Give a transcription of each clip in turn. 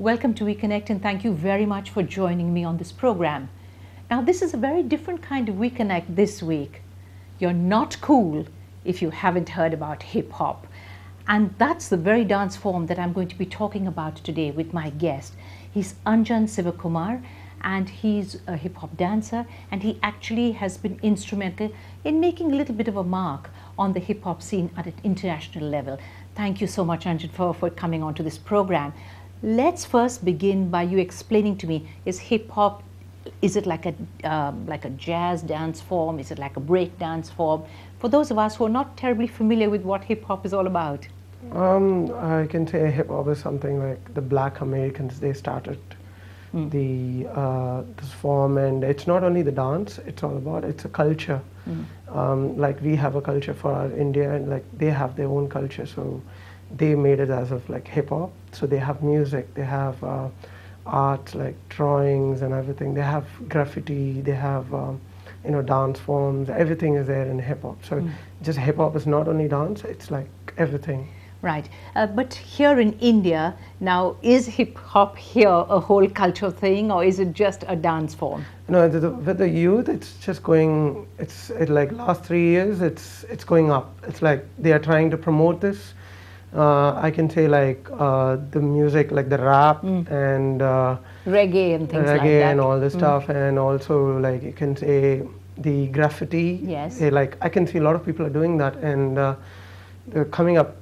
Welcome to WeConnect, and thank you very much for joining me on this program. Now, this is a very different kind of WeConnect this week. You're not cool if you haven't heard about hip hop. And that's the very dance form that I'm going to be talking about today with my guest. He's Anjan Shivakumar, and he's a hip hop dancer, and he actually has been instrumental in making a little bit of a mark on the hip hop scene at an international level. Thank you so much, Anjan, for coming on to this program. Let's first begin by you explaining to me, is hip hop, is it like a jazz dance form? Is it like a break dance form? For those of us who are not terribly familiar with what hip hop is all about. I can say hip hop is something like the Black Americans, they started this form, and it's not only the dance, it's all about, it's a culture. Like we have a culture for our India, and like they have their own culture, so they made it as of like hip hop. So they have music, they have art like drawings and everything. They have graffiti, they have dance forms. Everything is there in hip hop. So just hip hop is not only dance; it's like everything. Right, but here in India now, is hip hop here a whole cultural thing, or is it just a dance form? No, with the youth, it's just going. It's like last 3 years, it's going up. It's like they are trying to promote this. I can say like the music, like the rap and reggae and things like that. Reggae and all this stuff, and also like you can say the graffiti. Yes. Like I can see a lot of people are doing that, and the coming up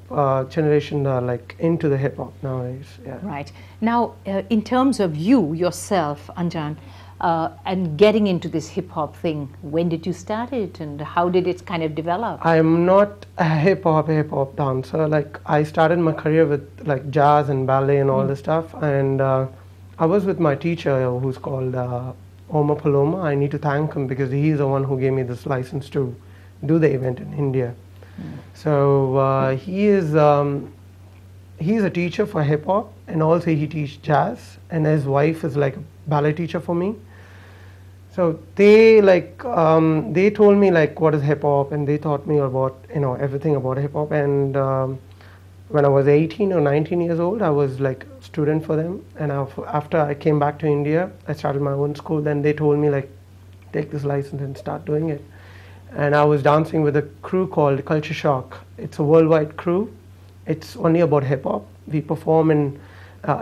generation are like into the hip hop nowadays. Yeah. Right. Now, in terms of you yourself, Anjan, and getting into this hip hop thing, when did you start it, and how did it kind of develop? I'm not a hip hop dancer. Like I started my career with like jazz and ballet and all this stuff, and I was with my teacher who's called Oma Paloma. I need to thank him because he's the one who gave me this license to do the event in India. So he's a teacher for hip hop, and also he teaches jazz, and his wife is like a ballet teacher for me. So they like they told me like what is hip hop, and they taught me about everything about hip hop. And when I was 18 or 19 years old, I was like a student for them. And after I came back to India, I started my own school. Then they told me like take this license and start doing it. And I was dancing with a crew called Culture Shock. It's a worldwide crew. It's only about hip hop. We perform in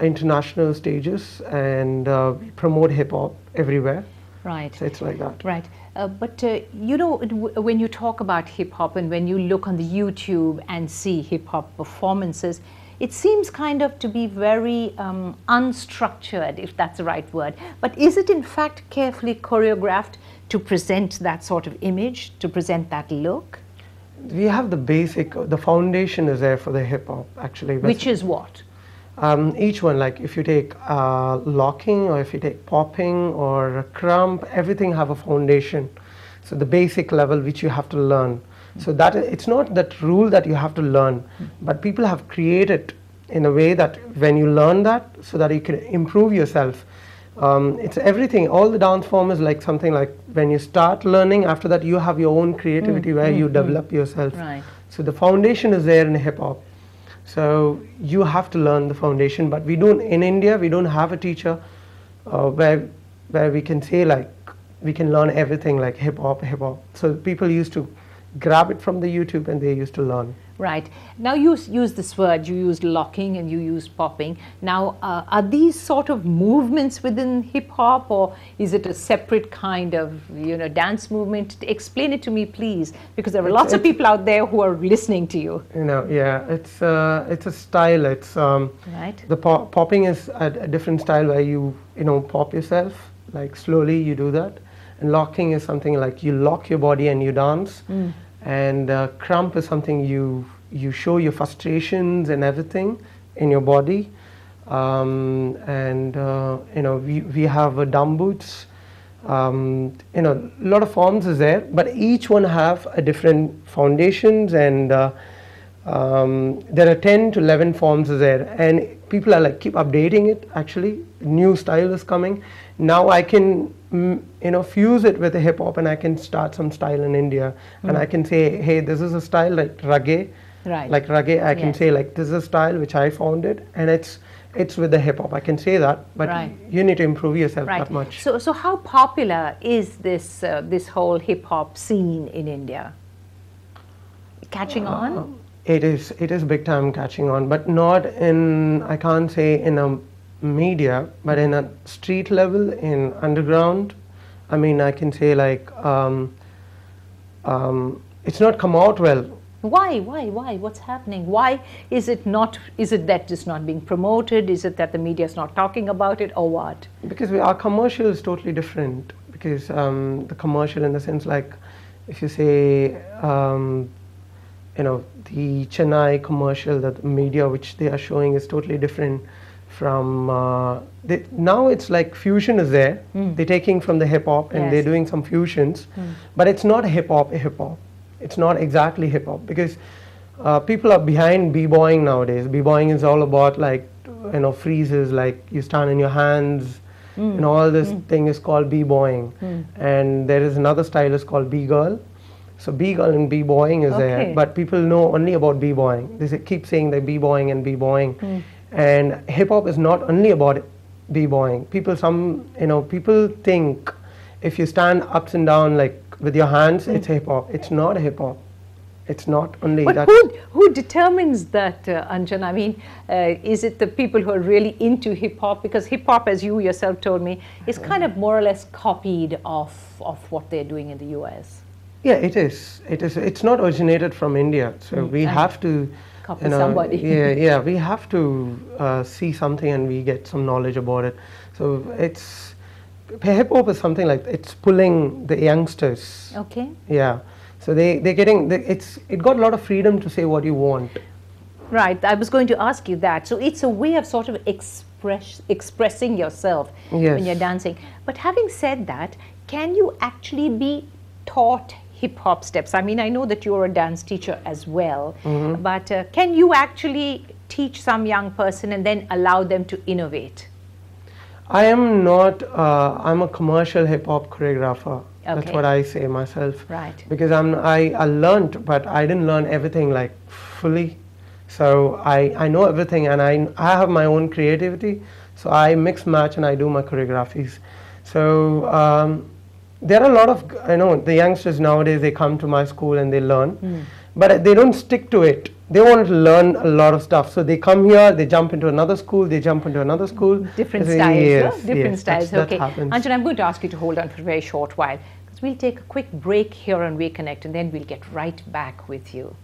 international stages, and we promote hip hop everywhere. Right. So it's like that. Right. But when you talk about hip hop and when you look on the YouTube and see hip hop performances, it seems kind of to be very unstructured, if that's the right word. But is it in fact carefully choreographed to present that sort of image, to present that look? We have the basic, the foundation is there for the hip hop actually. Which is what? Each one, like if you take locking, or if you take popping or crump, everything have a foundation. So the basic level which you have to learn. So that it's not that rule that you have to learn, but people have created in a way that when you learn that, so that you can improve yourself. It's everything. All the dance form is like something like when you start learning, after that you have your own creativity where you develop yourself. Right. So the foundation is there in hip hop. So you have to learn the foundation, but we don't, in India, we don't have a teacher where we can say like, we can learn everything like hip hop. So people used to grab it from the YouTube and they used to learn. Right. Now you use this word, you used locking and you used popping. Now are these sort of movements within hip hop, or is it a separate kind of dance movement? Explain it to me, please, because there are lots of people out there who are listening to you. Yeah, it's a style. It's right. The popping is a different style where you pop yourself, like slowly you do that. And locking is something like you lock your body and you dance. And crump is something you show your frustrations and everything in your body. We have dumb boots. A lot of forms is there, but each one have a different foundations, and there are 10 to 11 forms is there, and people are like keep updating it. Actually, new style is coming. Now I can fuse it with the hip hop, and I can start some style in India, and I can say, hey, this is a style like reggae. Right. Like reggae, I can say like this is a style which I founded, and it's it's with the hip hop. I can say that, but Right. you need to improve yourself Right. that much. So how popular is this this whole hip hop scene in India? Catching on? It is big time catching on, but not in, I can't say in a media, but in a street level, in underground. I mean, I can say like it's not come out well. Why? What's happening? Why is it not? Is it that it's not being promoted? Is it that the media is not talking about it, or what? Because our commercial is totally different. Because the commercial, in the sense, like if you say, you know, the Chennai commercial, that the media which they are showing is totally different from. Now it's like fusion is there. They're taking from the hip hop and Yes. they're doing some fusions, but it's not hip hop. It's not exactly hip hop, because people are behind b-boying nowadays. B-boying is all about like, you know, freezes, like you stand in your hands, and all this thing is called b-boying. And there is another style is called b-girl. So b-girl and b-boying is Okay. there, but people know only about b-boying. They keep saying that b-boying and b-boying, and hip hop is not only about b-boying. People think if you stand ups and down like with your hands, it's hip hop. It's not hip hop. It's not only But that. who determines that, Anjan? I mean, is it the people who are really into hip hop? Because hip hop, as you yourself told me, is kind of more or less copied of what they're doing in the US. Yeah, it is. It's not originated from India. So we have to Copy somebody. yeah, we have to see something and we get some knowledge about it. So hip hop is something like it's pulling the youngsters. Okay. Yeah. So they're getting it got a lot of freedom to say what you want. Right. I was going to ask you that. So it's a way of sort of expressing yourself Yes. when you're dancing. But having said that, can you actually be taught hip hop steps? I mean, I know that you're a dance teacher as well, but can you actually teach some young person and then allow them to innovate? I am not. I'm a commercial hip hop choreographer. That's Okay. what I say myself. Right. Because I learned, but I didn't learn everything like fully. So I know everything, and I have my own creativity. So I mix match and I do my choreographies. So there are a lot of, I know the youngsters nowadays, they come to my school and they learn, but they don't stick to it. They want to learn a lot of stuff. So they come here, they jump into another school, they jump into another school. Different They say, styles, yes, yeah? Different yes, styles. that Okay. happens. Anjan, I'm going to ask you to hold on for a very short while, because we'll take a quick break here on We Connect, and then we'll get right back with you.